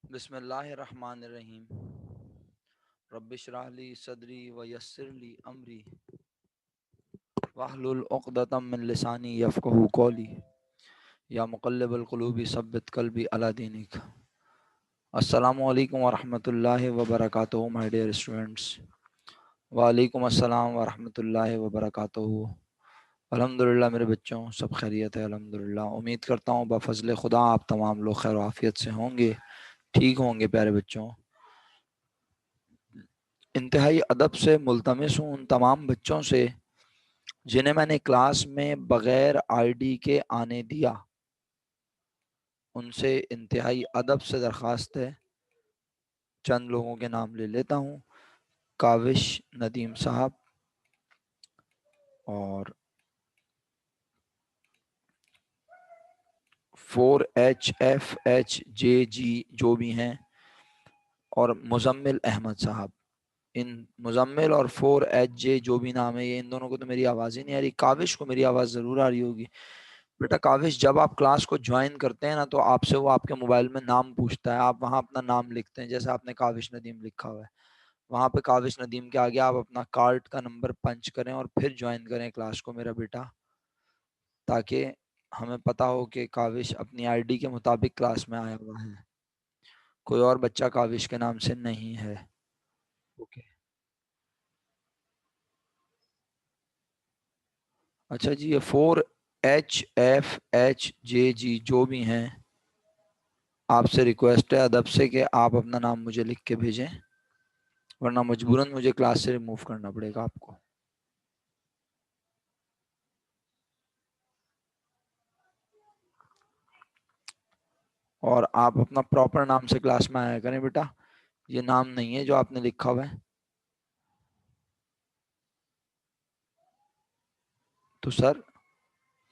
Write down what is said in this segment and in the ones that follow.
बिस्मिल्लाहिर्रहमानिर्रहीम। रब्बिश्रह ली सदरी व यस्सिर ली अमरी वहलुल उक़दतम मिन लिसानी यफ़क़हू क़ौली या मुक़ल्लिबल क़ुलूबि सब्बित क़ल्बी अला दीनिक। अस्सलामु अलैकुम व रहमतुल्लाहि व बरकातुहू माय डियर स्टूडेंट्स। वालेकुम अस्सलाम व रहमतुल्लाहि व बरकातुहू। अल्हम्दुलिल्लाह मेरे बच्चों, सब खैरियत है अल्हम्दुलिल्लाह। उम्मीद करता हूँ बफ़ज़्ल खुदा आप तमाम लोग खैर आफ़ियत से होंगे, ठीक होंगे। प्यारे बच्चों, इंतहाई अदब से मुल्तमिस हूँ उन तमाम बच्चों से जिन्हें मैंने क्लास में बग़ैर आईडी के आने दिया, उनसे इंतहाई अदब से दरख्वास्त है। चंद लोगों के नाम ले लेता हूँ। काविश नदीम साहब और 4HFHJG जो भी हैं, और मुजम्मिल अहमद साहब। इन मुजम्मिल और 4HJ जो भी नाम है, ये इन दोनों को तो मेरी आवाज़ ही नहीं आ रही। काविश को मेरी आवाज़ ज़रूर आ रही होगी। बेटा काविश, जब आप क्लास को ज्वाइन करते हैं ना, तो आपसे वो आपके मोबाइल में नाम पूछता है। आप वहाँ अपना नाम लिखते हैं, जैसे आपने काविश नदीम लिखा हुआ है, वहाँ पे काविश नदीम के आगे आप अपना कार्ड का नंबर पंच करें और फिर ज्वाइन करें क्लास को मेरा बेटा, ताकि हमें पता हो कि काविश अपनी आईडी के मुताबिक क्लास में आया हुआ है, कोई और बच्चा काविश के नाम से नहीं है। ओके, अच्छा जी, ये 4HFHJG जो भी हैं, आपसे रिक्वेस्ट है अदब से कि आप अपना नाम मुझे लिख के भेजें, वरना मजबूरन मुझे क्लास से रिमूव करना पड़ेगा आपको। और आप अपना प्रॉपर नाम से क्लास में आया करें बेटा, ये नाम नहीं है जो आपने लिखा हुआ है। तो सर,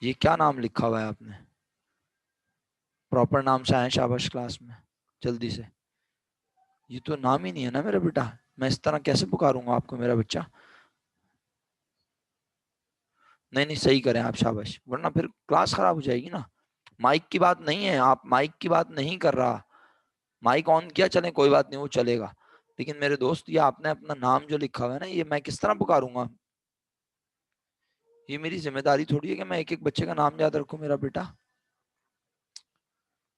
ये क्या नाम लिखा हुआ है आपने? प्रॉपर नाम से आए शाबाश क्लास में, जल्दी से। ये तो नाम ही नहीं है ना मेरा बेटा, मैं इस तरह कैसे पुकारूंगा आपको मेरा बच्चा? नहीं नहीं, सही करें आप, शाबाश, वरना फिर क्लास खराब हो जाएगी ना। माइक की बात नहीं है, आप माइक की बात नहीं कर रहा। माइक ऑन किया चले, कोई बात नहीं, वो चलेगा। लेकिन मेरे दोस्त, ये आपने अपना नाम जो लिखा हुआ है ना, ये मैं किस तरह पुकारूंगा? ये मेरी जिम्मेदारी थोड़ी है कि मैं एक एक बच्चे का नाम याद रखूं मेरा बेटा।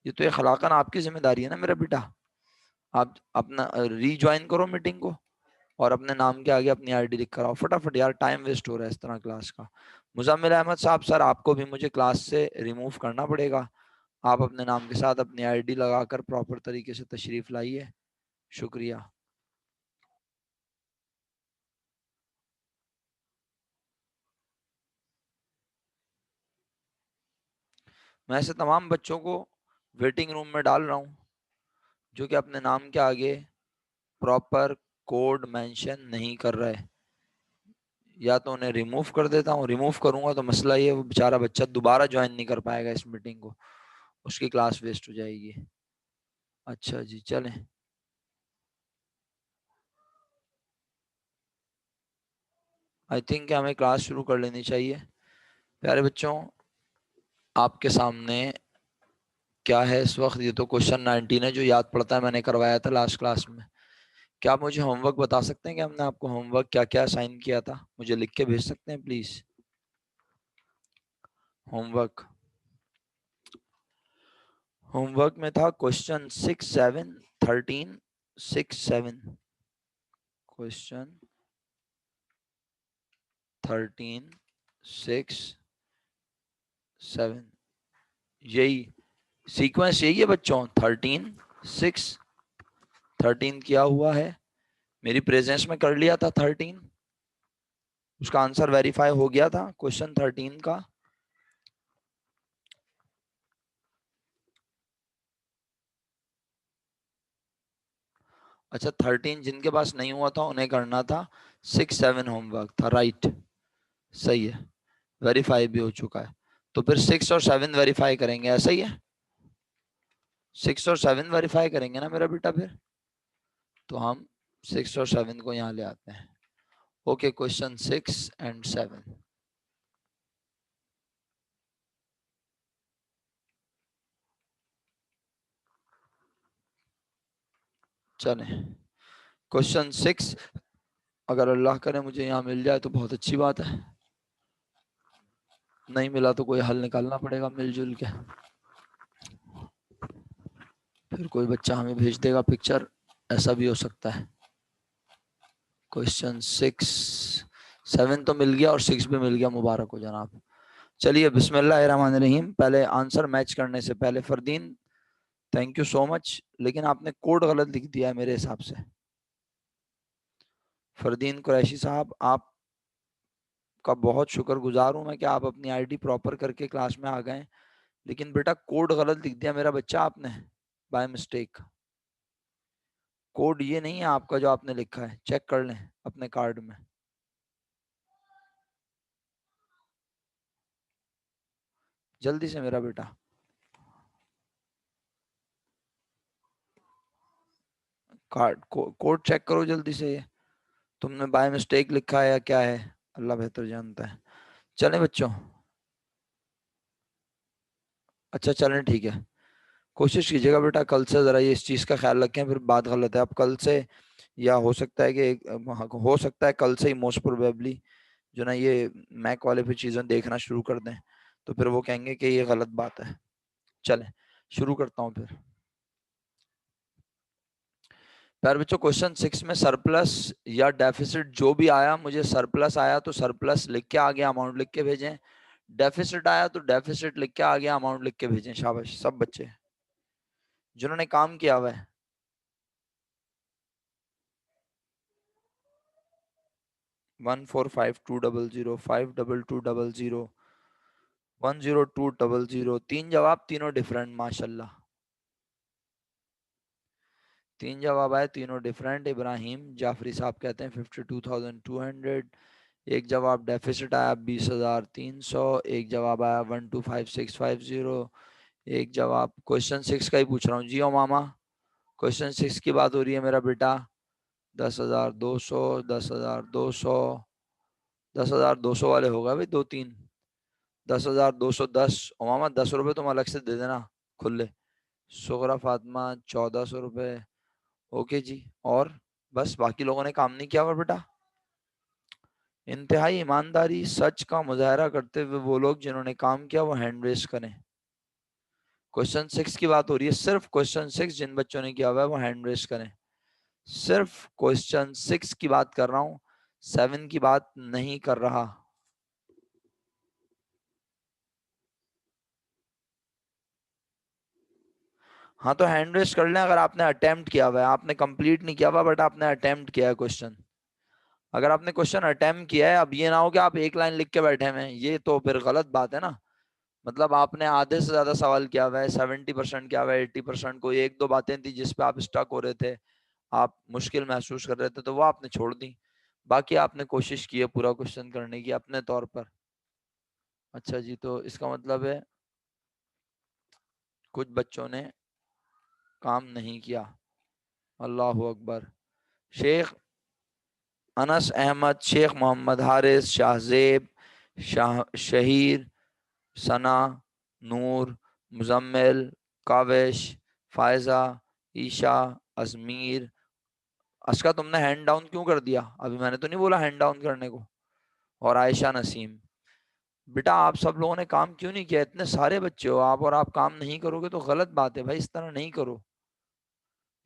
ये तो अखलाकन आपकी जिम्मेदारी है ना मेरा बेटा। आप अपना रीज्वाइन करो मीटिंग को और अपने नाम के आगे अपनी आईडी लिख कर आओ फटाफट। यार टाइम वेस्ट हो रहा है इस तरह क्लास का। मुजम्मिल अहमद साहब, सर आपको भी मुझे क्लास से रिमूव करना पड़ेगा। आप अपने नाम के साथ अपनी आईडी लगाकर प्रॉपर तरीके से तशरीफ लाइए। शुक्रिया। मैं ऐसे तमाम बच्चों को वेटिंग रूम में डाल रहा हूँ जो कि अपने नाम के आगे प्रॉपर कोड मेंशन नहीं कर रहे। या तो उन्हें रिमूव कर देता हूँ, रिमूव करूंगा तो मसला ये है, वो बेचारा बच्चा दोबारा ज्वाइन नहीं कर पाएगा इस मीटिंग को, उसकी क्लास वेस्ट हो जाएगी। अच्छा जी, चलें। आई थिंक हमें क्लास शुरू कर लेनी चाहिए। प्यारे बच्चों, आपके सामने क्या है इस वक्त? ये तो क्वेश्चन 19 है जो याद पड़ता है, मैंने करवाया था लास्ट क्लास में। क्या आप मुझे होमवर्क बता सकते हैं कि हमने आपको होमवर्क क्या क्या असाइन किया था? मुझे लिख के भेज सकते हैं प्लीज? होमवर्क, होमवर्क में था क्वेश्चन 6, 7, 13, 6, 7। क्वेश्चन 13, 6, 7, यही सीक्वेंस, यही है बच्चों। 13, 6, 13 किया हुआ है, मेरी प्रेजेंस में कर लिया था 13। उसका आंसर वेरीफाई हो गया था क्वेश्चन 13 का। अच्छा, 13 जिनके पास नहीं हुआ था उन्हें करना था। 6, 7 होमवर्क था, राइट, सही है, वेरीफाई भी हो चुका है। तो फिर 6 और 7 वेरीफाई करेंगे, ऐसा ही है? 6 और 7 वेरीफाई करेंगे ना मेरा बेटा फिर? तो हम 6 और 7 को यहाँ ले आते हैं। Okay, question 6 and 7। चले क्वेश्चन 6, अगर अल्लाह करे मुझे यहाँ मिल जाए तो बहुत अच्छी बात है, नहीं मिला तो कोई हल निकालना पड़ेगा मिलजुल के। फिर कोई बच्चा हमें भेज देगा पिक्चर, ऐसा भी हो सकता है। क्वेश्चन 6, 7 तो मिल गया और 6 भी मिल गया, मुबारक हो जनाब। चलिए बिस्मिल्लाहिर्रहमानिर्रहीम। पहले आंसर मैच करने से पहले Fardeen, thank you so much, लेकिन आपने कोड गलत लिख दिया है मेरे हिसाब से। फरदीन कुरैशी साहब, आपका बहुत शुक्रगुजार हूं मैं कि आप अपनी आईडी प्रॉपर करके क्लास में आ गए, लेकिन बेटा कोड गलत लिख दिया मेरा बच्चा आपने, बाय मिस्टेक। कोड ये नहीं है आपका जो आपने लिखा है, चेक कर लें अपने कार्ड में। जल्दी से मेरा बेटा, कार्ड कोड चेक करो जल्दी से, ये तुमने बाय मिस्टेक लिखा है या क्या है, अल्लाह बेहतर जानता है। चलें बच्चों, अच्छा चलें ठीक है। कोशिश कीजिएगा बेटा कल से ज़रा ये इस चीज़ का ख्याल रखें, फिर बात गलत है। अब कल से, या हो सकता है कि हो सकता है कल से ही मोस्ट प्रोबेबली जो ना ये मैक वाले फिर चीज़ें देखना शुरू कर दें, तो फिर वो कहेंगे कि ये गलत बात है। चलें शुरू करता हूँ फिर। प्यारे बच्चों, क्वेश्चन 6 में सरप्लस या डेफिसिट जो भी आया, मुझे सरप्लस आया तो सरप्लस लिख के आगे अमाउंट लिख के भेजें, डेफिसिट आया तो डेफिसिट लिख के आगे अमाउंट लिख के भेजें। शाबाश सब बच्चे जिन्होंने काम किया हुआ है। 145200, 10200, 3 जवाब, तीनों डिफरेंट माशाल्लाह। 3 जवाब आए, तीनों डिफरेंट। इब्राहिम जाफरी साहब कहते हैं 52,200। एक जवाब डेफिसिट आया 20,300। एक जवाब आया 125650। एक जवाब क्वेश्चन 6 का ही पूछ रहा हूँ जी ओ मामा, क्वेश्चन 6 की बात हो रही है मेरा बेटा। 10,200, 10,200, 10,200 वाले होगा भाई, 2 3, 10,210। ओ मामा 10 रुपये तुम अलग से दे देना खुले। सुगरा फातिमा 1,400 रुपये। ओके जी, और बस बाकी लोगों ने काम नहीं किया हुआ बेटा। इंतहाई ईमानदारी सच का मुजाहरा करते हुए वो लोग जिन्होंने काम किया वो हैंड रेस करें। क्वेश्चन 6 की बात हो रही है, सिर्फ क्वेश्चन 6 जिन बच्चों ने किया हुआ है वो हैंड रेस करें। सिर्फ क्वेश्चन 6 की बात कर रहा हूं, 7 की बात नहीं कर रहा। हाँ तो हैंड रेस कर लें अगर आपने अटेम्प्ट किया हुआ है, आपने कंप्लीट नहीं किया हुआ बट आपने अटेम्प्ट किया है क्वेश्चन। अगर आपने क्वेश्चन अटेम्प्ट किया है, अब ये ना हो कि आप एक लाइन लिख के बैठे हैं, ये तो फिर गलत बात है ना। मतलब आपने आधे से ज्यादा सवाल किया हुआ है, 70% किया हुआ है, 80%, कोई एक दो बातें थी जिस पे आप स्टक हो रहे थे, आप मुश्किल महसूस कर रहे थे, तो वो आपने छोड़ दी। बाकी आपने कोशिश की है पूरा क्वेश्चन करने की अपने तौर पर। अच्छा जी, तो इसका मतलब है कुछ बच्चों ने काम नहीं किया। अल्लाह अकबर। शेख अनस अहमद, शेख मोहम्मद हारिस, शाहजेब, शहीर, सना, नूर, मुजम्मिल, काविश, फायजा, ईशा, अजमीर। अस्का तुमने हैंड डाउन क्यों कर दिया, अभी मैंने तो नहीं बोला हैंड डाउन करने को। और आयशा नसीम। बेटा आप सब लोगों ने काम क्यों नहीं किया, इतने सारे बच्चे हो आप और आप काम नहीं करोगे तो गलत बात है भाई, इस तरह नहीं करो।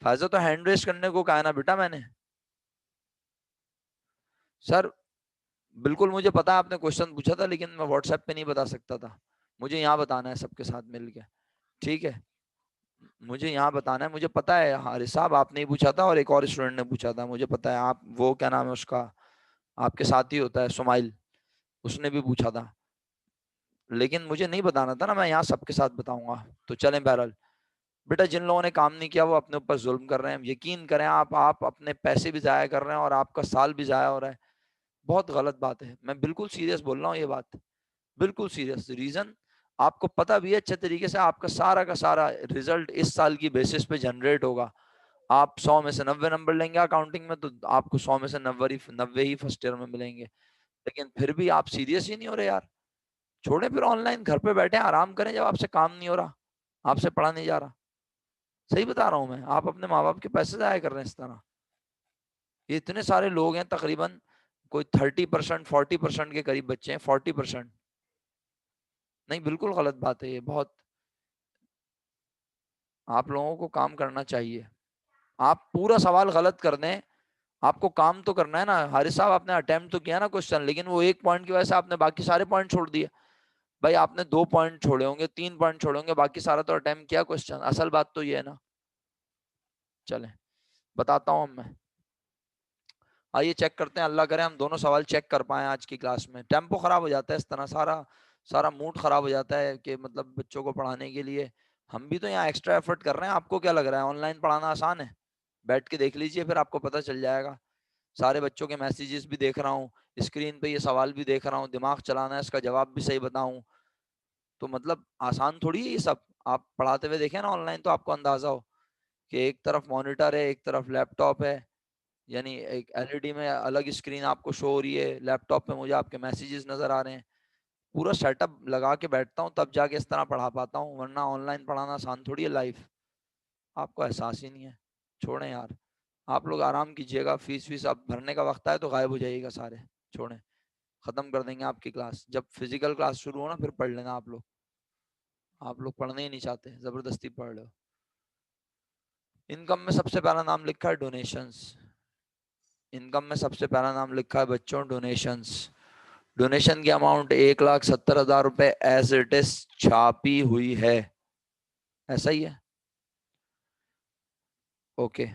फायजा तो हैंड रेस करने को कहा ना बेटा मैंने। सर बिल्कुल मुझे पता है आपने क्वेश्चन पूछा था, लेकिन मैं व्हाट्सएप पे नहीं बता सकता था, मुझे यहाँ बताना है सबके साथ मिलके। ठीक है, मुझे यहाँ बताना है, मुझे पता है हारिस साहब आपने ही पूछा था और एक और स्टूडेंट ने पूछा था, मुझे पता है। आप वो क्या नाम है उसका, आपके साथ ही होता है सुमाइल, उसने भी पूछा था, लेकिन मुझे नहीं बताना था ना, मैं यहाँ सबके साथ बताऊंगा। तो चलें बहरहाल, बेटा जिन लोगों ने काम नहीं किया वो अपने ऊपर जुल्म कर रहे हैं, यकीन करें आप अपने पैसे भी जाया कर रहे हैं और आपका साल भी जाया हो रहा है, बहुत गलत बात है। मैं बिल्कुल सीरियस बोल रहा हूँ ये बात, बिल्कुल सीरियस। रीजन आपको पता भी है अच्छे तरीके से, आपका सारा का सारा रिजल्ट इस साल की बेसिस पे जनरेट होगा। आप 100 में से 90 नंबर लेंगे अकाउंटिंग में, तो आपको 100 में से 90 ही फर्स्ट ईयर में मिलेंगे। लेकिन फिर भी आप सीरियस ही नहीं हो रहे यार। छोड़े फिर ऑनलाइन, घर पे बैठे आराम करें जब आपसे काम नहीं हो रहा, आपसे पढ़ा नहीं जा रहा। सही बता रहा हूं मैं, आप अपने माँ बाप के पैसे जाया कर रहे हैं इस तरह। ये इतने सारे लोग हैं, तकरीबन कोई 30%, 40% के करीब बच्चे हैं, 40%। नहीं, बिल्कुल गलत बात है ये, बहुत। आप लोगों को काम करना चाहिए। आप पूरा सवाल गलत कर दें, आपको काम तो करना है ना। हारिस साहब, आपने अटेम्प्ट तो किया ना क्वेश्चन, लेकिन वो एक पॉइंट की वजह से आपने बाकी सारे पॉइंट छोड़ दिए। भाई आपने 2 पॉइंट छोड़े होंगे, 3 पॉइंट छोड़े होंगे, बाकी सारा तो अटेम्प्ट किया क्वेश्चन। असल बात तो ये है ना। चले बताता हूँ मैं। आइए चेक करते हैं, अल्लाह करे हम दोनों सवाल चेक कर पाए आज की क्लास में। टेम्पो खराब हो जाता है इस तरह, सारा सारा मूड खराब हो जाता है कि मतलब बच्चों को पढ़ाने के लिए हम भी तो यहाँ एक्स्ट्रा एफर्ट कर रहे हैं। आपको क्या लग रहा है ऑनलाइन पढ़ाना आसान है? बैठ के देख लीजिए, फिर आपको पता चल जाएगा। सारे बच्चों के मैसेजेस भी देख रहा हूँ, स्क्रीन पे ये सवाल भी देख रहा हूँ, दिमाग चलाना है, इसका जवाब भी सही बताऊं। तो मतलब आसान थोड़ी है ये सब। आप पढ़ाते हुए देखें ना ऑनलाइन, तो आपको अंदाजा हो कि एक तरफ मॉनिटर है, एक तरफ लैपटॉप है, यानी एक एलईडी में अलग स्क्रीन आपको शो हो रही है, लैपटॉप पे मुझे आपके मैसेजेस नजर आ रहे हैं। पूरा सेटअप लगा के बैठता हूँ तब जाके इस तरह पढ़ा पाता हूँ, वरना ऑनलाइन पढ़ाना आसान थोड़ी है लाइफ। आपको एहसास ही नहीं है। छोड़ें यार, आप लोग आराम कीजिएगा। फीस फीस अब भरने का वक्त आए तो गायब हो जाइएगा सारे। छोड़ें, खत्म कर देंगे आपकी क्लास। जब फिजिकल क्लास शुरू हो ना, फिर पढ़ लेना आप लोग। आप लोग पढ़ने ही नहीं चाहते, जबरदस्ती पढ़ रहे हो। इनकम में सबसे पहला नाम लिखा है डोनेशंस। इनकम में सबसे पहला नाम लिखा है बच्चों डोनेशंस। डोनेशन की अमाउंट 1,70,000 रुपए एज इट इज छापी हुई है। ऐसा ही है। ओके।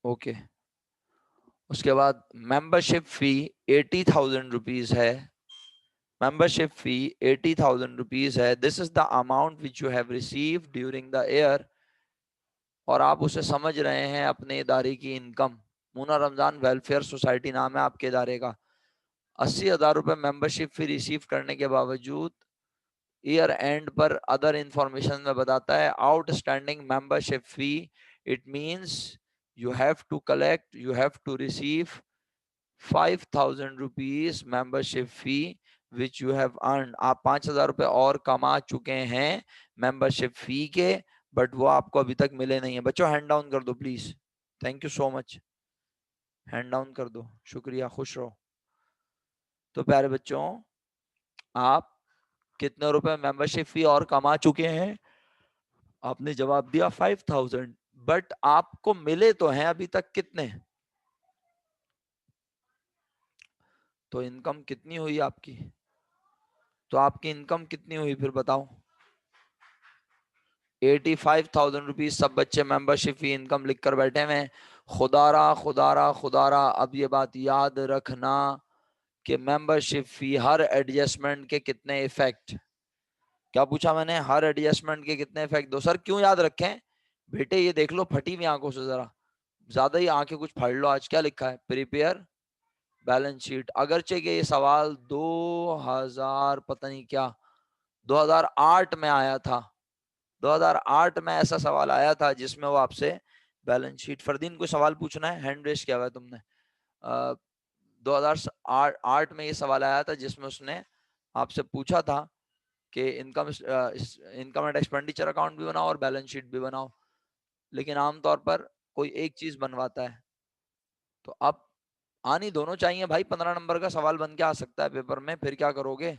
ओके। उसके बाद मेंबरशिप फी 80,000 रुपीज है। मेंबरशिप फी 80,000 रुपीज है। This is the amount which you have receive during the year. और आप उसे समझ रहे हैं अपने इदारे की इनकम। मुना रमजान वेलफेयर सोसाइटी नाम है आपके इदारे का। 80,000 रुपए मेंबरशिप फी रिसीव करने के बावजूद ईयर एंड पर अदर इंफॉर्मेशन में बताता है outstanding membership fee. It means you have to collect, you have to receive 5,000 rupees membership fee which you have earn. आप 5,000 रुपए और कमा चुके हैं मेंबरशिप फी के, बट वो आपको अभी तक मिले नहीं है। बच्चों हैंड डाउन कर दो please. Thank you so much. Hand down कर दो, शुक्रिया, खुश रहो। तो प्यारे बच्चों, आप कितने रुपए मेंबरशिप फी और कमा चुके हैं? आपने जवाब दिया 5,000, बट आपको मिले तो हैं अभी तक कितने? तो इनकम कितनी हुई आपकी? तो आपकी इनकम कितनी हुई फिर बताओ? 85,000 रुपीज सब बच्चे मेंबरशिप फी इनकम लिख कर बैठे हुए हैं। खुदारा खुदारा खुदारा, अब ये बात याद रखना कि मेंबरशिप फी हर एडजस्टमेंट के कितने इफेक्ट। क्या पूछा मैंने? हर एडजस्टमेंट के कितने इफेक्ट दो। सर क्यों याद रखें? बेटे ये देख लो फटी हुई आंखों से, जरा ज्यादा ही आंखें कुछ फाड़ लो। आज क्या लिखा है? Prepare balance sheet. अगरचे के ये सवाल 2000 पता नहीं क्या 2008 में आया था। 2008 में ऐसा सवाल आया था जिसमें वो आपसे बैलेंस शीट। फरदीन कोई सवाल पूछना है? हैंड रेस किया हुआ है तुमने। 2008 में ये सवाल आया था जिसमें उसने आपसे पूछा था कि इनकम एंड एक्सपेंडिचर अकाउंट भी बनाओ और बैलेंस शीट भी बनाओ, लेकिन आमतौर पर कोई एक चीज बनवाता है। तो अब आनी दोनों चाहिए भाई। 15 नंबर का सवाल बन के आ सकता है पेपर में, फिर क्या करोगे?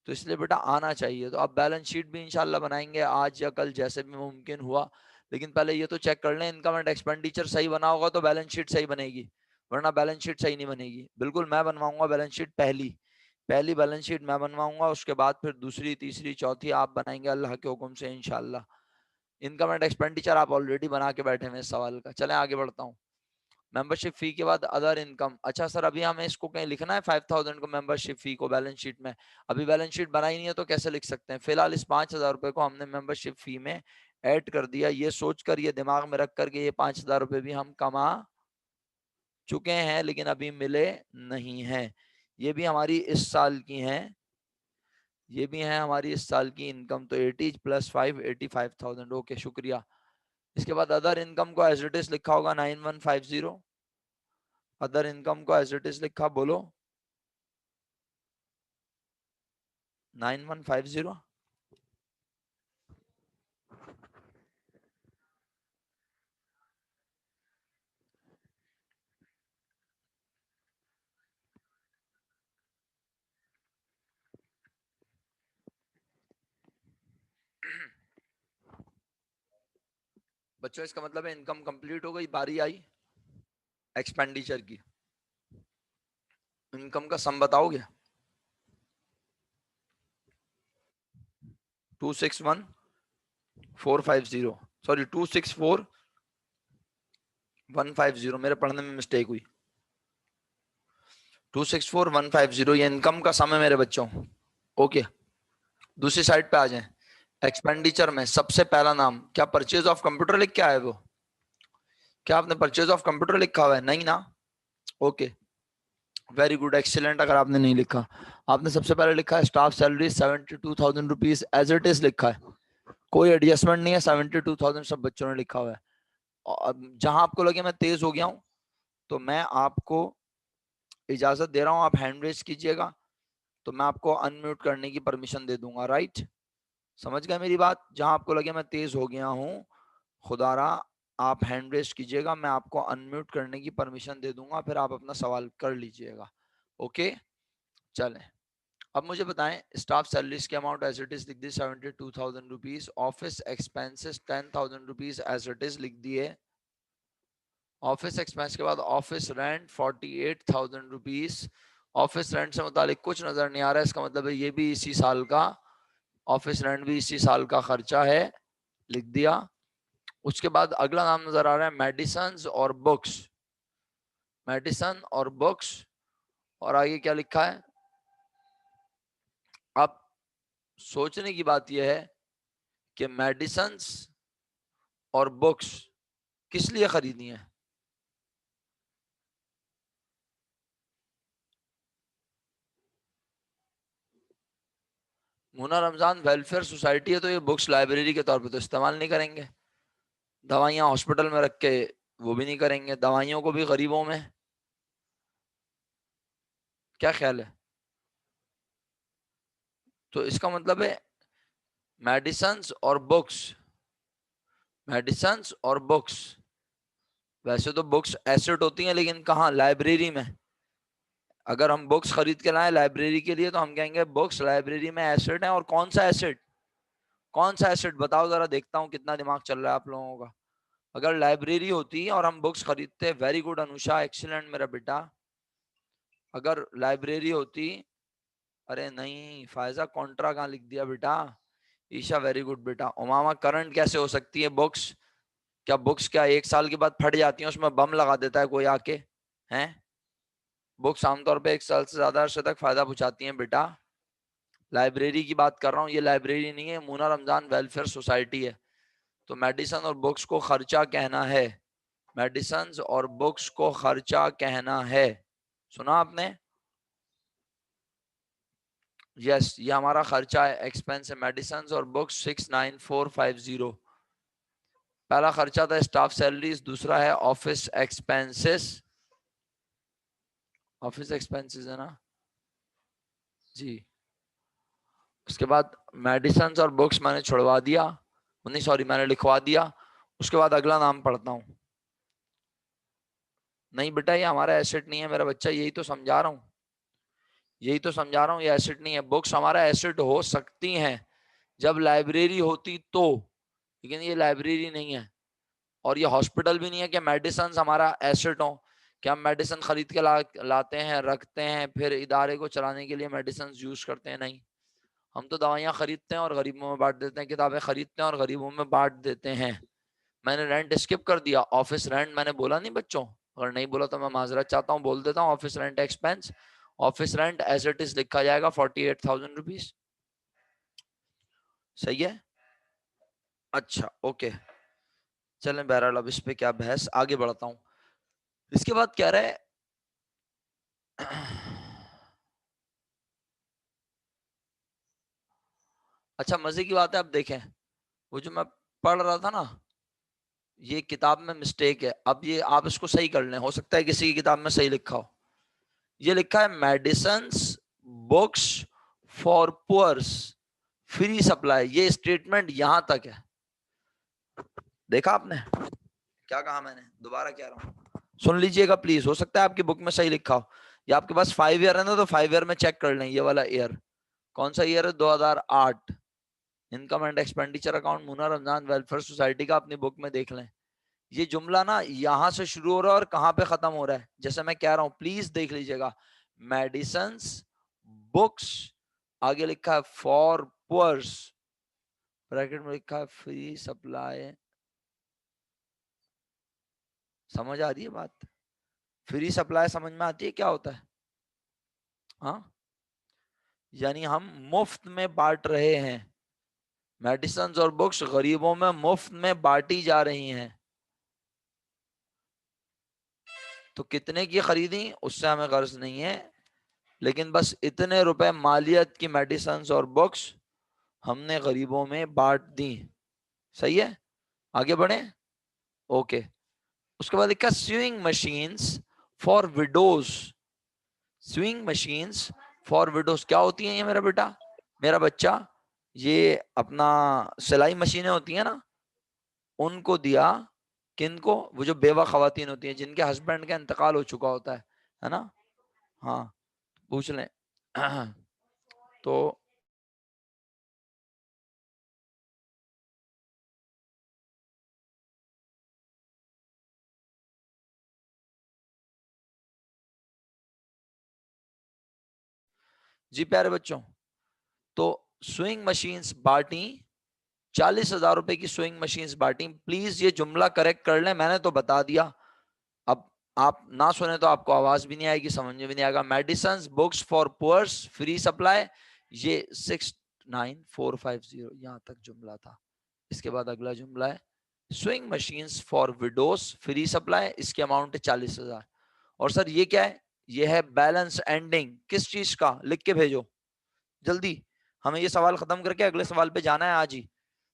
तो इसलिए बेटा आना चाहिए। तो अब बैलेंस शीट भी इंशाल्लाह बनाएंगे आज या कल, जैसे भी मुमकिन हुआ। लेकिन पहले ये तो चेक कर लें इनकम एंड एक्सपेंडिचर सही बना होगा तो बैलेंस शीट सही बनेगी, वरना बैलेंस शीट सही नहीं बनेगी। बिल्कुल मैं बनवाऊंगा बैलेंस शीट, पहली पहली बैलेंस शीट मैं बनवाऊंगा। उसके बाद फिर दूसरी, तीसरी, चौथी आप बनाएंगे अल्लाह के हुक्म से इंशाल्लाह। इनकम एंड एक्सपेंडिचर आप ऑलरेडी बना के बैठे हैं इस सवाल का। चलें आगे बढ़ता हूँ। मेंबरशिप फी के बाद अदर इनकम। अच्छा सर, अभी हमें इसको कहीं लिखना है 5,000 को मेंबरशिप फी को बैलेंस शीट में? अभी बैलेंस शीट बनाई नहीं है तो कैसे लिख सकते हैं? फिलहाल इस 5,000 रुपए को हमने मेंबरशिप फी में ऐड कर दिया, ये सोच कर, ये दिमाग में रख कर के ये 5,000 रुपए भी हम कमा चुके हैं लेकिन अभी मिले नहीं हैं। ये भी हमारी इस साल की हैं, ये भी है हमारी इस साल की इनकम। तो 80 + 5 85,000। ओके शुक्रिया। इसके बाद अदर इनकम को एज इट इज लिखा होगा 9150। अदर इनकम को एज इट इज लिखा, बोलो 9150। बच्चों इसका मतलब है इनकम कंप्लीट हो गई, बारी आई एक्सपेंडिचर की। इनकम का सम बताओगे? 261450, सॉरी 264150, मेरे पढ़ने में मिस्टेक हुई। 264150 ये इनकम का सम है मेरे बच्चों। ओके, दूसरी साइड पे आ जाएं। एक्सपेंडिचर में सबसे पहला नाम क्या परचेज ऑफ कंप्यूटर लिख के आए वो? क्या आपने परचेज ऑफ कंप्यूटर लिखा हुआ है? नहीं ना? Okay, very good, excellent. अगर आपने नहीं लिखा, आपने सबसे पहले लिखा है staff salary 72,000 rupees as it is लिखा है, कोई एडजस्टमेंट नहीं है, 72,000 सब बच्चों ने लिखा हुआ है। और जहां आपको लगे मैं तेज हो गया हूं तो मैं आपको इजाजत दे रहा हूं, आप हैंड रेज कीजिएगा तो मैं आपको अनम्यूट करने की परमिशन दे दूंगा। राइट, समझ गए मेरी बात? जहां आपको लगे मैं तेज हो गया हूं, खुदारा आप हैंड रेज कीजिएगा, मैं आपको अनम्यूट करने की परमिशन दे दूंगा, फिर आप अपना सवाल कर लीजिएगा। ओके, चलें। अब मुझे बताएं, स्टाफ सैलरीज के अमाउंट एज इट इज लिख दी 72,000 rupees, office expenses 10,000 rupees as it is लिख दिए। ऑफिस एक्सपेंस के बाद office rent 48,000 rupees. Office rent से मुतालिक कुछ नजर नहीं आ रहा है, इसका मतलब है ये भी इसी साल का, ऑफिस रेंट भी इसी साल का खर्चा है, लिख दिया। उसके बाद अगला नाम नजर आ रहा है मेडिसिन और बुक्स, मेडिसिन और बुक्स, और आगे क्या लिखा है? अब सोचने की बात यह है कि मेडिसिन और बुक्स किस लिए खरीदनी है? मुन्ना रमजान वेलफेयर सोसाइटी है तो ये बुक्स लाइब्रेरी के तौर पे तो इस्तेमाल नहीं करेंगे, दवाइयां हॉस्पिटल में रख के वो भी नहीं करेंगे, दवाइयों को भी गरीबों में, क्या ख्याल है? तो इसका मतलब है मेडिसिन और बुक्स, मेडिसिन और बुक्स, वैसे तो बुक्स एसेट होती हैं लेकिन कहाँ? लाइब्रेरी में। अगर हम बुक्स खरीद के लाए लाइब्रेरी के लिए तो हम कहेंगे बुक्स लाइब्रेरी में एसेट है। और कौन सा एसेट, कौन सा एसेट बताओ जरा, देखता हूँ कितना दिमाग चल रहा है आप लोगों का। अगर लाइब्रेरी होती और हम बुक्स खरीदते, वेरी गुड अनुषा, एक्सीलेंट मेरा बेटा। अगर लाइब्रेरी होती, अरे नहीं फायजा कॉन्ट्रा कहाँ लिख दिया बेटा? ईशा वेरी गुड बेटा। उमामा करंट कैसे हो सकती है बुक्स? क्या बुक्स क्या 1 साल के बाद फट जाती हैं, उसमें बम लगा देता है कोई आके? हैं? बुक्स आमतौर पे 1 साल से ज्यादा अर्से तक फायदा पहुंचाती हैं बेटा। लाइब्रेरी की बात कर रहा हूँ, ये लाइब्रेरी नहीं है, मुन्ना रमजान वेलफेयर सोसाइटी है। तो मेडिसिन और बुक्स को खर्चा कहना है, मेडिसिन और बुक्स को खर्चा कहना है, सुना आपने? यस, ये हमारा खर्चा है, एक्सपेंस है, मेडिसिन और बुक्स 69450। पहला खर्चा था स्टाफ सैलरीज, दूसरा है ऑफिस एक्सपेंसेस, ऑफिस एक्सपेंसेस है ना जी। उसके बाद मेडिसिन और बुक्स मैंने छुड़वा दिया, नहीं सॉरी मैंने लिखवा दिया। उसके बाद अगला नाम पढ़ता हूं। नहीं बेटा ये हमारा एसेट नहीं है मेरा बच्चा, यही तो समझा रहा हूँ, यही तो समझा रहा हूँ, ये एसेट नहीं है। बुक्स हमारा एसेट हो सकती हैं जब लाइब्रेरी होती तो, लेकिन ये लाइब्रेरी नहीं है। और ये हॉस्पिटल भी नहीं है कि मेडिसिन हमारा एसेट हो, कि हम मेडिसिन खरीद के लाते हैं, रखते हैं, फिर इदारे को चलाने के लिए मेडिसिन यूज करते हैं। नहीं, हम तो दवाइयाँ खरीदते हैं और गरीबों में बांट देते हैं, किताबें खरीदते हैं और गरीबों में बांट देते हैं। मैंने रेंट स्किप कर दिया, ऑफिस रेंट मैंने बोला नहीं बच्चों, अगर नहीं बोला तो मैं माजरत चाहता हूँ, बोल देता हूँ office rent expense, office rent as it is लिखा जाएगा 48,000 रुपीज। सही है? अच्छा ओके, चलें बहरहाल अब इस पे क्या बहस, आगे बढ़ता हूँ। इसके बाद क्या रहा है अच्छा मजे की बात है, अब देखें वो जो मैं पढ़ रहा था ना, ये किताब में मिस्टेक है, अब ये आप इसको सही कर लें, हो सकता है किसी की किताब में सही लिखा हो। ये लिखा है medicine books for poors free supply, ये स्टेटमेंट यहां तक है। देखा आपने क्या कहा? मैंने दोबारा कह रहा हूं, सुन लीजिएगा प्लीज, हो सकता है आपकी बुक में सही लिखा हो, या आपके पास 5 ईयर है ना, तो 5 ईयर में चेक कर लें ये वाला ईयर, कौन सा ईयर है? 2008। Income and expenditure account Munna Ramzan welfare society का अपनी बुक में देख लें। ये जुमला ना यहां से शुरू हो रहा है और कहां पे खत्म हो रहा है, जैसे मैं कह रहा हूं प्लीज देख लीजिएगा। मेडिसिन्स, बुक्स, आगे लिखा है फॉर पुअर्स, ब्रैकेट में लिखा है फ्री सप्लाई। समझ आ रही है बात? फ्री सप्लाई समझ में आती है क्या होता है? हाँ, यानी हम मुफ्त में बांट रहे हैं, मेडिसिन और बुक्स गरीबों में मुफ्त में बांटी जा रही हैं। तो कितने की खरीदी उससे हमें गर्ज नहीं है, लेकिन बस इतने रुपए मालियत की मेडिसिन और बुक्स हमने गरीबों में बांट दी। सही है, आगे बढ़े। ओके, उसके बाद लिखा swing machines for widows. Swing machines for widows क्या होती हैं ये मेरा बेटा, मेरा बच्चा? ये अपना सिलाई मशीनें होती हैं ना, उनको दिया। किनको? वो जो बेवा खवातीन होती हैं जिनके हस्बैंड का इंतकाल हो चुका होता है ना? हाँ, पूछ लें। तो जी प्यारे बच्चों, तो स्विंग मशीन्स बांटी, 40,000 रुपए की स्विंग मशीन्स बांटी। प्लीज ये जुमला करेक्ट कर लें, मैंने तो बता दिया। अब आप ना सुने तो आपको आवाज भी नहीं आएगी, समझ में भी नहीं आएगा। Medicine books for poors free supply, ये 69450 यहां तक जुमला था। इसके बाद अगला जुमला है swing machines for widows free supply, इसकी अमाउंट है 40,000। और सर ये क्या है? ये है बैलेंस एंडिंग, किस चीज का? लिख के भेजो जल्दी, हमें ये सवाल खत्म करके अगले सवाल पे जाना है आज ही,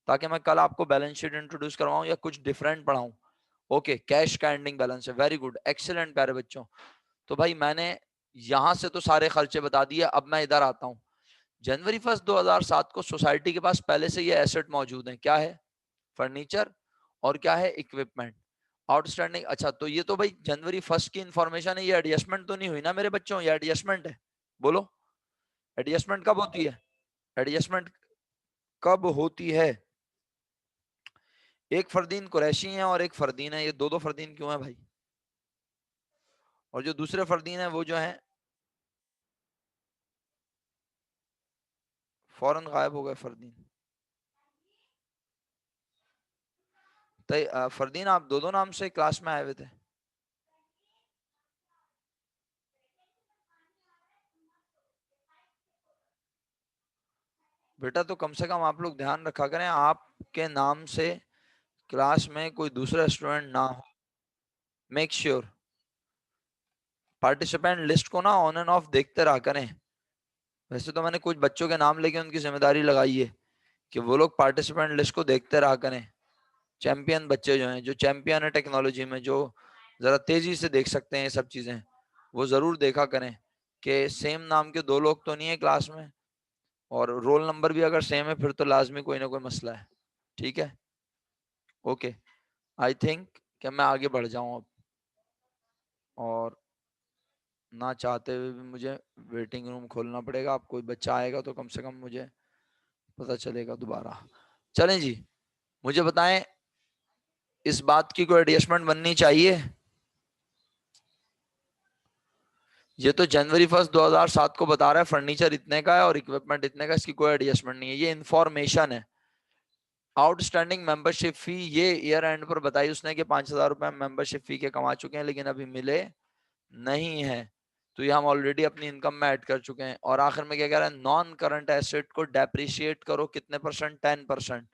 ताकि मैं कल आपको बैलेंस शीट इंट्रोड्यूस करवाऊं या कुछ डिफरेंट पढ़ाऊं। ओके, कैश का एंडिंग बैलेंस है, वेरी गुड, एक्सीलेंट प्यारे बच्चों। तो भाई मैंने यहां से तो सारे खर्चे बता दिए, अब मैं इधर आता हूं। जनवरी 1 2007 को सोसाइटी के पास पहले से ये एसेट मौजूद है, क्या है? फर्नीचर, और क्या है? इक्विपमेंट। आउटस्टैंडिंग, अच्छा तो ये तो भाई जनवरी 1 की इंफॉर्मेशन है, ये एडजस्टमेंट तो नहीं हुई ना मेरे बच्चों? ये एडजस्टमेंट है, बोलो। एडजस्टमेंट कब होती है? एडजस्टमेंट कब होती है? एक फरदीन कुरैशी है और एक फरदीन है, ये दो दो फरदीन क्यों है भाई? और जो दूसरे फरदीन है वो जो है फौरन गायब हो गए फरदीन। तो फरदीन आप दो दो नाम से क्लास में आए हुए थे। बेटा तो कम से कम आप लोग ध्यान रखा करें आपके नाम से क्लास में कोई दूसरा स्टूडेंट ना हो। मेक श्योर पार्टिसिपेंट लिस्ट को ना ऑन एंड ऑफ देखते रहा करें। वैसे तो मैंने कुछ बच्चों के नाम लेके उनकी जिम्मेदारी लगाई है कि वो लोग पार्टिसिपेंट लिस्ट को देखते रहा करें। चैंपियन बच्चे जो हैं, जो चैंपियन है टेक्नोलॉजी में, जो जरा तेजी से देख सकते हैं ये सब चीजें, वो जरूर देखा करें कि सेम नाम के दो लोग तो नहीं है क्लास में, और रोल नंबर भी अगर सेम है फिर तो लाजमी कोई ना कोई मसला है। ठीक है, ओके। आई थिंक कि मैं आगे बढ़ जाऊं अब, और ना चाहते हुए भी मुझे वेटिंग रूम खोलना पड़ेगा। अब कोई बच्चा आएगा तो कम से कम मुझे पता चलेगा दोबारा। चलें जी, मुझे बताएं, इस बात की कोई एडजस्टमेंट बननी चाहिए? ये तो जनवरी 1 2007 को बता रहा है फर्नीचर इतने का है और इक्विपमेंट इतने का, इसकी कोई एडजस्टमेंट नहीं है, ये इन्फॉर्मेशन है। आउटस्टैंडिंग मेंबरशिप फी, ये ईयर एंड पर बताई उसने कि 5,000 रुपए मेंबरशिप फी के कमा चुके हैं लेकिन अभी मिले नहीं है, तो ये हम ऑलरेडी अपनी इनकम में ऐड कर चुके हैं। और आखिर में क्या कह रहा है? नॉन करंट एसेट को डेप्रिशिएट करो कितने परसेंट? 10%।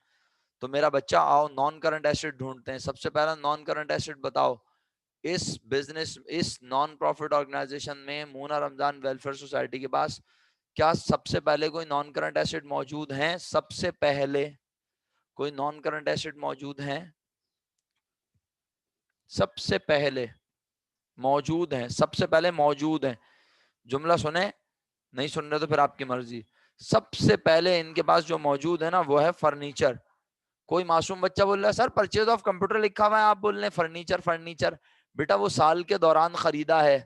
तो मेरा बच्चा आओ नॉन करंट एसेट ढूंढते हैं। सबसे पहला नॉन करंट एसेट बताओ, इस बिजनेस, इस नॉन प्रॉफिट ऑर्गेनाइजेशन में मूना रमजान वेलफेयर सोसाइटी के पास क्या सबसे पहले कोई नॉन करंट एसेट मौजूद हैं? सबसे पहले कोई नॉन करंट एसेट मौजूद हैं? सबसे पहले मौजूद हैं, सबसे पहले मौजूद हैं। जुमला सुने, नहीं सुन रहे तो फिर आपकी मर्जी। सबसे पहले इनके पास जो मौजूद है ना वो है फर्नीचर। कोई मासूम बच्चा बोल रहा है सर परचेज ऑफ कंप्यूटर लिखा हुआ है, आप बोल रहे हैं फर्नीचर फर्नीचर। बेटा वो साल के दौरान खरीदा है,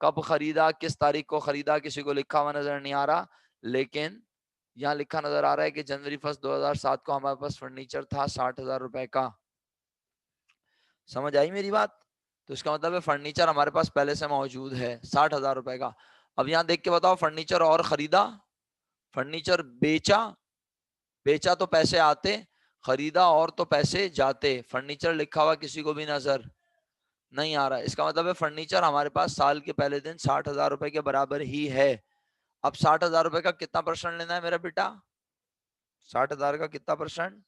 कब खरीदा, किस तारीख को खरीदा, किसी को लिखा हुआ नजर नहीं आ रहा, लेकिन यहाँ लिखा नजर आ रहा है कि जनवरी 1 2007 को हमारे पास फर्नीचर था 60,000 रुपए का। समझ आई मेरी बात? तो इसका मतलब है फर्नीचर हमारे पास पहले से मौजूद है 60,000 रुपए का। अब यहाँ देख के बताओ, फर्नीचर और खरीदा, फर्नीचर बेचा, बेचा तो पैसे आते, खरीदा और तो पैसे जाते। फर्नीचर लिखा हुआ किसी को भी नजर नहीं आ रहा है। इसका मतलब है फर्नीचर हमारे पास साल के पहले दिन 60,000 रुपए के बराबर ही है। अब 60,000 रुपए का कितना परसेंट लेना है मेरा बेटा? 60,000 का कितना परसेंट?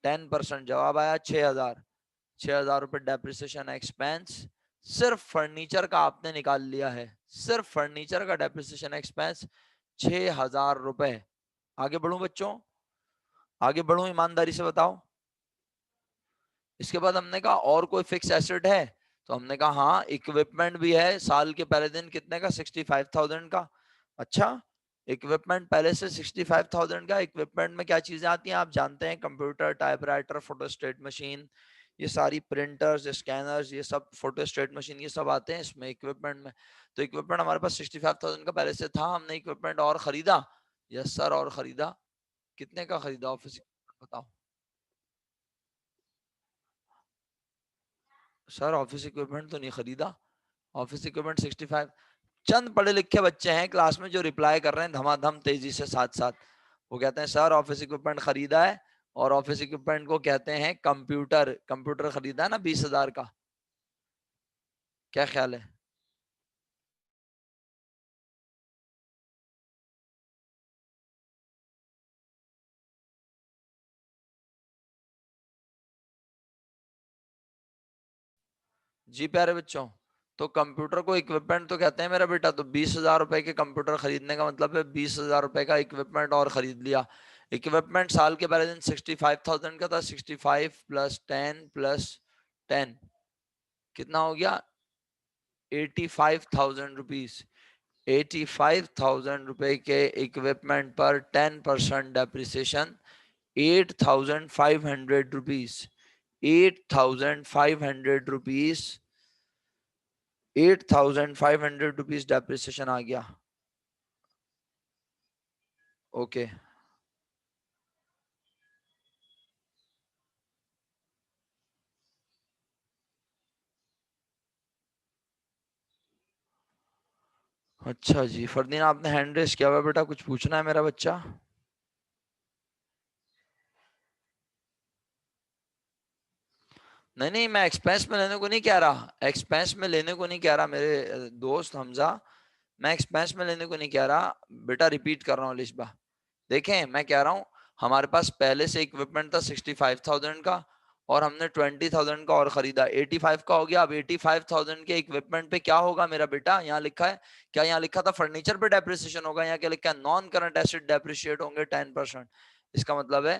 10%। जवाब आया 6,000। 6,000 रुपए डेप्रिसिएशन एक्सपेंस सिर्फ फर्नीचर का आपने निकाल लिया है। सिर्फ फर्नीचर का डेप्रिसिएशन एक्सपेंस 6,000 रुपए। आगे बढ़ूं बच्चों? आगे बढ़ूं, ईमानदारी से बताओ। इसके बाद हमने कहा और कोई फिक्स एसेट है, तो हमने कहा हाँ, इक्विपमेंट भी है। साल के पहले दिन कितने का? 65,000 का। अच्छा, इक्विपमेंट पहले से 65,000 का। इक्विपमेंट में क्या चीजें आती हैं आप जानते हैं? कंप्यूटर, टाइपराइटर, फोटोस्टेट मशीन, ये सारी प्रिंटर्स, स्कैनर्स, ये सब, फोटोस्टेट मशीन, ये सब आते हैं इसमें इक्विपमेंट में। तो इक्विपमेंट हमारे पास 65,000 का पहले से था, हमने इक्विपमेंट और खरीदा। यस सर, और खरीदा। कितने का खरीदा ऑफिस? बताओ सर, ऑफिस इक्विपमेंट तो नहीं खरीदा। Office equipment 65। चंद पढ़े लिखे बच्चे हैं क्लास में जो रिप्लाई कर रहे हैं धमाधम तेजी से साथ साथ। वो कहते हैं सर ऑफिस इक्विपमेंट खरीदा है, और ऑफिस इक्विपमेंट को कहते हैं कंप्यूटर। कंप्यूटर खरीदा है ना 20,000 का। क्या ख्याल है? जी प्यारे बच्चों, तो कंप्यूटर को इक्विपमेंट तो कहते हैं मेरा बेटा। तो 20,000 रुपए के कंप्यूटर खरीदने का मतलब है 20,000 रुपए का इक्विपमेंट और खरीद लिया। इक्विपमेंट साल के पहले दिन 65,000 का था। 65 प्लस 10 प्लस 10 कितना हो गया? 85,000 रुपीज। 85,000 रुपए के इक्विपमेंट पर 10% depreciation 8,500 rupees. 8,500 rupees. 8,500 rupees depreciation आ गया। ओके। अच्छा जी, फरदीन आपने हैंड रेस किया हुआ बेटा, कुछ पूछना है मेरा बच्चा? नहीं नहीं, मैं एक्सपेंस में लेने को नहीं कह रहा। एक्सपेंस में लेने को नहीं कह रहा मेरे दोस्त हमजा। मैं एक्सपेंस में लेने को नहीं कह रहा बेटा। रिपीट कर रहा हूँ लिस्बा। देखें, मैं कह रहा हूँ हमारे पास पहले से इक्विपमेंट था 65,000 का, और हमने 20,000 का और खरीदा, 85 का हो गया। अब 85,000 के इक्विपमेंट पे क्या होगा मेरा बेटा? यहाँ लिखा है क्या? यहाँ लिखा था फर्नीचर पे डेप्रिसिएशन होगा। यहाँ क्या लिखा है? नॉन करंट एसेट डेप्रिशिएट होंगे 10%। इसका मतलब है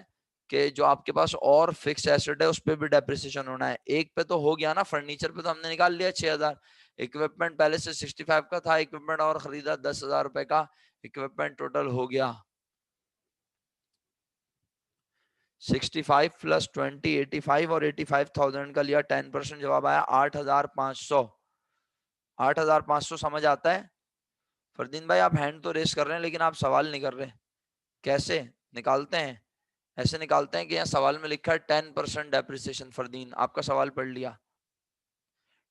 कि जो आपके पास और फिक्स एसेट है उस पर भी डेप्रिसिएशन होना है। एक पे तो हो गया ना, फर्नीचर पे तो हमने निकाल लिया 6,000। इक्विपमेंट पहले से 65 का था, इक्विपमेंट और खरीदा 10,000 रुपए का, इक्विपमेंट टोटल हो गया 65 प्लस 20 85, और 85,000 का लिया 10%, जवाब आया 8,500। 8,500 समझ आता है? फरदीन भाई आप हैंड तो रेस कर रहे हैं लेकिन आप सवाल नहीं कर रहे। कैसे निकालते हैं? ऐसे निकालते हैं कि यहाँ सवाल में लिखा है 10% डेप्रिसिएशन। फरदीन आपका सवाल पढ़ लिया।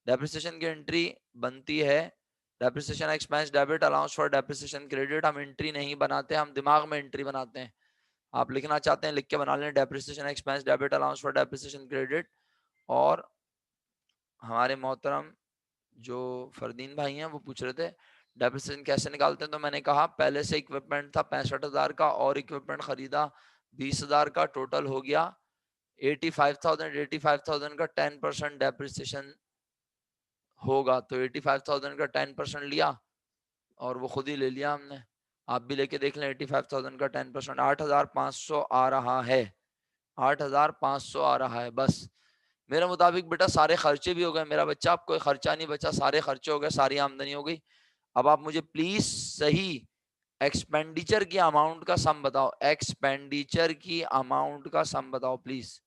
डेप्रिसिएशन की एंट्री बनती है depreciation expense debit allowance for depreciation credit. हम एंट्री नहीं बनाते, हम दिमाग में एंट्री बनाते हैं। आप लिखना चाहते हैं लिख के बना लें, depreciation expense debit allowance for depreciation credit. और हमारे मोहतरम जो फरदीन भाई हैं वो पूछ रहे थे डेप्रिसिएशन कैसे निकालते हैं। तो मैंने कहा पहले से इक्विपमेंट था 65,000 का, और इक्विपमेंट खरीदा 20,000 का, टोटल हो गया 85,000। 85,000 का 10% डेप्रिसिएशन होगा, तो 85,000 का 10% लिया और वो खुद ही ले लिया हमने। आप भी लेके देख लें, 85,000 का 10% 8,500 आ रहा है। 8,500 आ रहा है। बस मेरे मुताबिक बेटा सारे खर्चे भी हो गए मेरा बच्चा। अब कोई खर्चा नहीं बचा, सारे खर्चे हो गए, सारी आमदनी हो गई। अब आप मुझे प्लीज सही एक्सपेंडिचर की अमाउंट का सम बताओ। एक्सपेंडिचर की अमाउंट का सम बताओ प्लीज।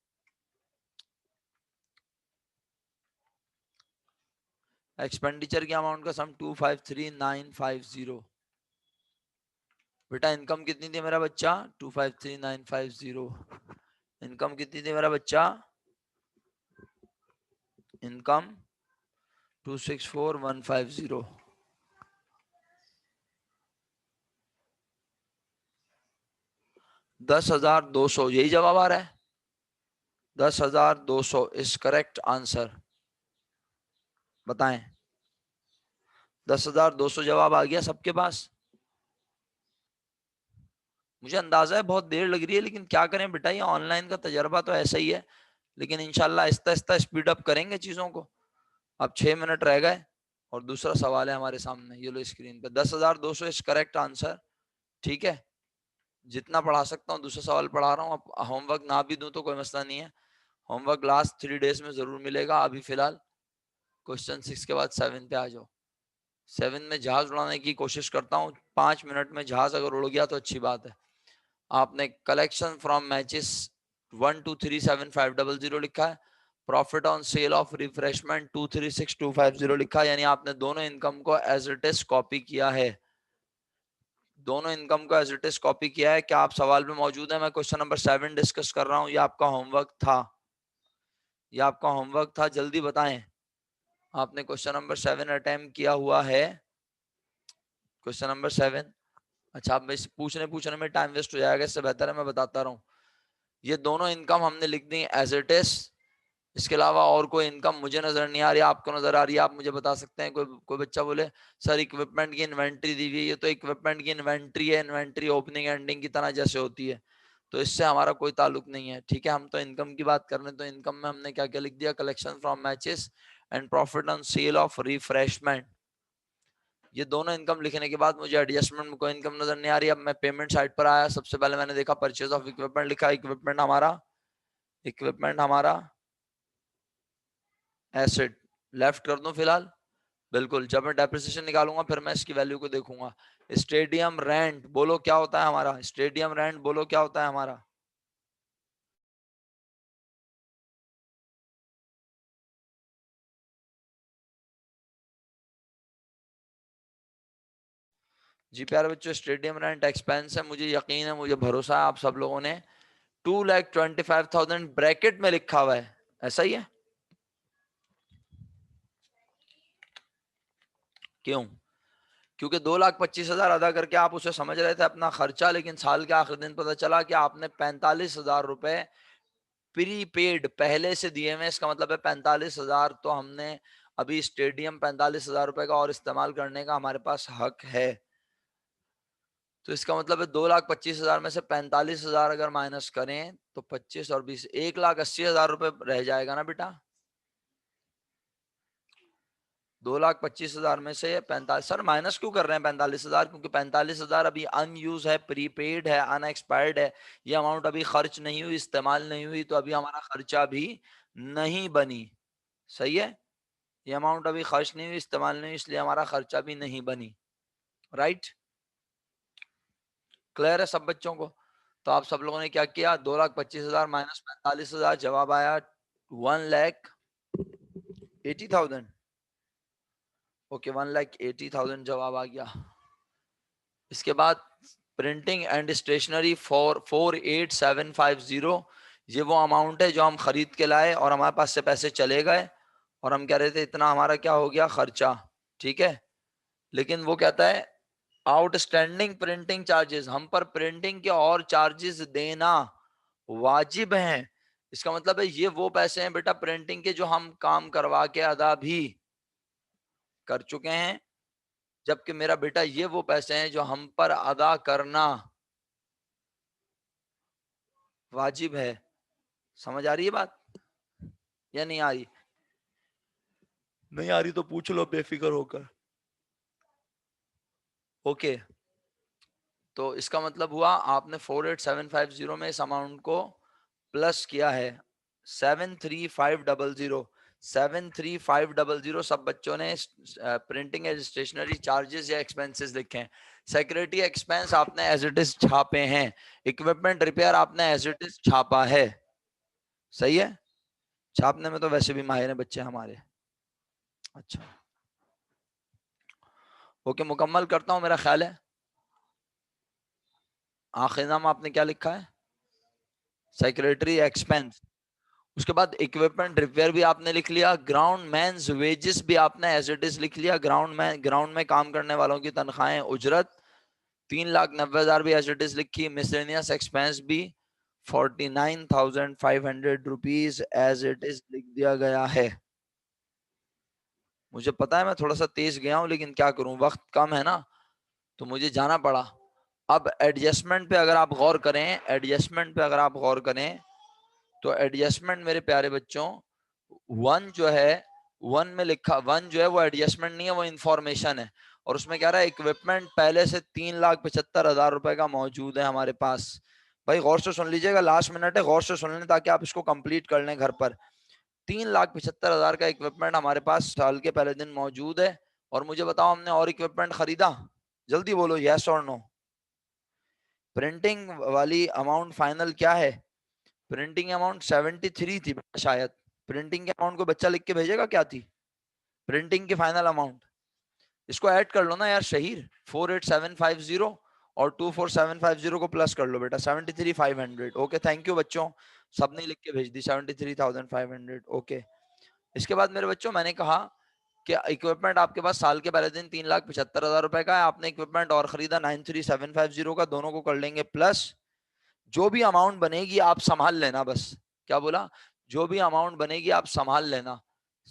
एक्सपेंडिचर की अमाउंट का सम 253950। बेटा इनकम कितनी थी मेरा बच्चा? 253950। इनकम कितनी थी मेरा बच्चा? इनकम 264150। 10,200 यही जवाब आ रहा है। 10,200 इज करेक्ट आंसर। बताएं। 10,200 जवाब आ गया सबके पास? मुझे अंदाजा है बहुत देर लग रही है, लेकिन क्या करें बेटा, ये ऑनलाइन का तजर्बा तो ऐसा ही है। लेकिन इंशाल्लाह आहिस्ता आहिस्ता स्पीड अप करेंगे चीजों को। अब 6 मिनट रह गए और दूसरा सवाल है हमारे सामने, ये लो स्क्रीन पे। 10,200 इज करेक्ट आंसर। ठीक है, जितना पढ़ा सकता हूँ दूसरा सवाल पढ़ा रहा हूँ। अब होमवर्क ना भी दूं तो कोई मसला नहीं है, होमवर्क लास्ट 3 डेज में जरूर मिलेगा। अभी फिलहाल क्वेश्चन 6 के बाद 7 पे आ जाओ। 7 में जहाज उड़ाने की कोशिश करता हूँ, 5 मिनट में जहाज अगर उड़ गया तो अच्छी बात है। आपने कलेक्शन फ्रॉम मैचेस 1237500 लिखा है, profit on sale of refreshment 236250 लिखा है, यानी आपने दोनों इनकम को एज इट इज कॉपी किया है। दोनों इनकम को एज इट इज कॉपी किया है। क्या आप सवाल पे मौजूद है? मैं क्वेश्चन नंबर 7 डिस्कस कर रहा हूँ, ये आपका होमवर्क था, ये आपका होमवर्क था, जल्दी बताएं। आपने क्वेश्चन नंबर 7 अटेम्प्ट किया हुआ है? Question number 7। अच्छा, आप पूछने पूछने में टाइम वेस्ट हो जाएगा, इससे बेहतर है मैं बताता रहूं। ये दोनों इनकम हमने लिख दी एज इट इज। इसके अलावा और कोई इनकम मुझे नजर नहीं आ रही, आपको नजर आ रही है? आप मुझे बता सकते हैं? कोई बच्चा बोले सर इक्विपमेंट की इन्वेंट्री दी हुई है, ये तो इक्विपमेंट की इन्वेंट्री है, इन्वेंट्री ओपनिंग एंडिंग की तरह जैसे होती है, तो इससे हमारा कोई ताल्लुक नहीं है। ठीक है, हम तो इनकम की बात कर रहे हैं, तो इनकम में हमने क्या क्या लिख दिया? Collection from matches and profit on sale of refreshment. ये दोनों इनकम लिखने के बाद मुझे एडजस्टमेंट में कोई इनकम नजर नहीं आ रही। अब मैं पेमेंट साइड पर आया, सबसे पहले मैंने देखा परचेज ऑफ इक्विपमेंट लिखा। इक्विपमेंट हमारा एसेट, लेफ्ट कर दूं फिलहाल? बिल्कुल। जब मैं डेप्रिसिएशन निकालूंगा फिर मैं इसकी वैल्यू को देखूंगा। स्टेडियम रेंट बोलो क्या होता है हमारा? स्टेडियम रेंट बोलो क्या होता है हमारा? जी प्यारे बच्चों, स्टेडियम रेंट एक्सपेंस है, मुझे यकीन है, मुझे भरोसा है आप सब लोगों ने 2,25,000 ब्रैकेट में लिखा हुआ है, ऐसा ही है? क्यों? क्योंकि 2,25,000 अदा करके आप उसे समझ रहे थे अपना खर्चा, लेकिन साल के आखिरी दिन पता चला कि आपने 45,000 रुपए प्री पेड पहले से दिए हुए। इसका मतलब है 45,000 तो हमने अभी स्टेडियम 45,000 रुपए का और इस्तेमाल करने का हमारे पास हक है। तो इसका मतलब है 2,25,000 में से 45,000 अगर माइनस करें तो 25 और 20 1,80,000 रुपए रह जाएगा ना बेटा। 2,25,000 में से 45, सर माइनस क्यों कर रहे हैं 45,000? क्योंकि 45,000 अभी अनयूज है, प्रीपेड है, अनएक्सपायर्ड है। ये अमाउंट अभी खर्च नहीं हुई, इस्तेमाल नहीं हुई, तो अभी हमारा खर्चा भी नहीं बनी। सही है, ये अमाउंट अभी खर्च नहीं हुई, इस्तेमाल नहीं हुई, इसलिए हमारा खर्चा भी नहीं बनी। राइट, क्लियर है सब बच्चों को? तो आप सब लोगों ने क्या किया? 2,25,000 माइनस 45,000, जवाब आया 1,80,000। ओके, 1,80,000 जवाब आ गया। इसके बाद प्रिंटिंग एंड स्टेशनरी फॉर 4,8750, ये वो अमाउंट है जो हम खरीद के लाए और हमारे पास से पैसे चले गए और हम कह रहे थे इतना हमारा क्या हो गया? खर्चा। ठीक है, लेकिन वो कहता है आउटस्टैंडिंग प्रिंटिंग चार्जेस, हम पर प्रिंटिंग के और चार्जेस देना वाजिब हैं। इसका मतलब है ये वो पैसे हैं बेटा प्रिंटिंग के जो हम काम करवा के अदा भी कर चुके हैं, जबकि मेरा बेटा ये वो पैसे हैं जो हम पर अदा करना वाजिब है। समझ आ रही है बात या नहीं आ रही? नहीं आ रही तो पूछ लो बेफिक्र होकर। ओके, तो इसका मतलब हुआ आपने 4,8750 में इस अमाउंट को प्लस किया है 7,3500। 7,3500 सब बच्चों ने प्रिंटिंग एंड स्टेशनरी चार्जेस या एक्सपेंसेस लिखे हैं। सेक्रेटरी एक्सपेंस आपने एज इट इज छापे हैं। इक्विपमेंट रिपेयर आपने एज इट इज छापा है। सही है, छापने में तो वैसे भी माहिर हैं बच्चे हमारे। अच्छा, ओके, मुकम्मल करता हूं, मेरा ख्याल है आखिरी नाम आपने क्या लिखा है? Secretary expense. उसके बाद इक्विपमेंट रिपेयर भी आपने लिख लिया। ग्राउंड मैन्स वेजेस भी आपने एज इट इज लिख लिया। ग्राउंड में काम करने वालों की तनख्वाहें, उजरत 3,90,000 भी एज इट इज लिखी। मिसलेनियस एक्सपेंस भी 49,500 रुपीज एज इट इज लिख दिया गया है। मुझे पता है मैं थोड़ा सा तेज गया हूं, लेकिन क्या करूं, वक्त कम है ना, तो मुझे जाना पड़ा। अब एडजस्टमेंट पे अगर आप गौर करें, एडजस्टमेंट पे अगर आप गौर करें, तो एडजस्टमेंट मेरे प्यारे बच्चों, वन जो है, वन में लिखा, वन जो है वो एडजस्टमेंट नहीं है, वो इंफॉर्मेशन है। और उसमें क्या रहा है, इक्विपमेंट पहले से 3,75,000 रुपए का मौजूद है हमारे पास। भाई गौर से सुन लीजिएगा, लास्ट मिनट है, गौर से सुन लें ताकि आप इसको कंप्लीट कर लें घर पर। 3,75,000 का इक्विपमेंट हमारे पास साल के पहले दिन मौजूद है। और मुझे बताओ, हमने और इक्विपमेंट खरीदा? जल्दी बोलो, यस और नो। प्रिंटिंग वाली अमाउंट फाइनल क्या है? प्रिंटिंग अमाउंट 73 थी शायद। प्रिंटिंग के अमाउंट को बच्चा लिख के भेजेगा क्या थी प्रिंटिंग की फाइनल अमाउंट? इसको ऐड कर लो ना यार शहीर, 48750 और 24750 को प्लस कर लो बेटा, 73,500। ओके, थैंक यू बच्चों, सबने लिख के भेज दी 73,500। ओके, इसके बाद मेरे बच्चों मैंने कहा कि इक्विपमेंट आपके पास साल के पहले दिन 3,75,000 रुपए का है। आपने इक्विपमेंट और खरीदा 93,750 का, दोनों को कर लेंगे प्लस। जो भी अमाउंट बनेगी आप संभाल लेना बस। क्या बोला? जो भी अमाउंट बनेगी आप संभाल लेना।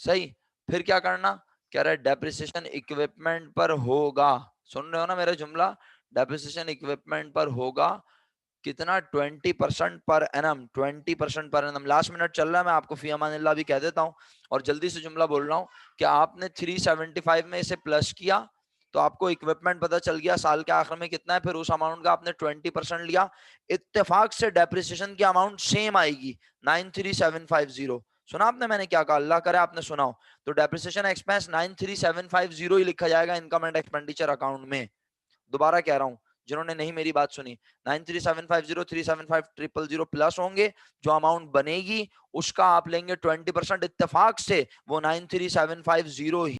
सही। फिर क्या करना? कह रहा है डेप्रिसिएशन इक्विपमेंट पर होगा। सुन रहे हो ना मेरा जुमला? डेप्रिसिएशन इक्विपमेंट पर होगा कितना? 20% per annum. 20% per annum. Last minute चल रहा है, मैं आपको फी अमानिल्लाह भी कह देता हूं और जल्दी से जुमला बोल रहा हूं कि आपने 375 में इसे प्लस किया तो आपको इक्विपमेंट पता चल गया साल के आखिर में कितना है, फिर उस अमाउंट का आपने 20% लिया। इत्तेफाक से डेप्रिसिएशन की अमाउंट सेम आएगी, 93,750। सुना आपने मैंने क्या कहा? अल्लाह करे आपने सुना हो। तो डेप्रिसिएशन एक्सपेंस 93,750 ही लिखा जाएगा इनकम एंड एक्सपेंडिचर अकाउंट में। दोबारा कह रहा हूं जिन्होंने नहीं मेरी बात सुनी, 93,750 375,000 प्लस होंगे, जो अमाउंट बनेगी उसका आप लेंगे 20%। इत्तेफाक से वो 93,750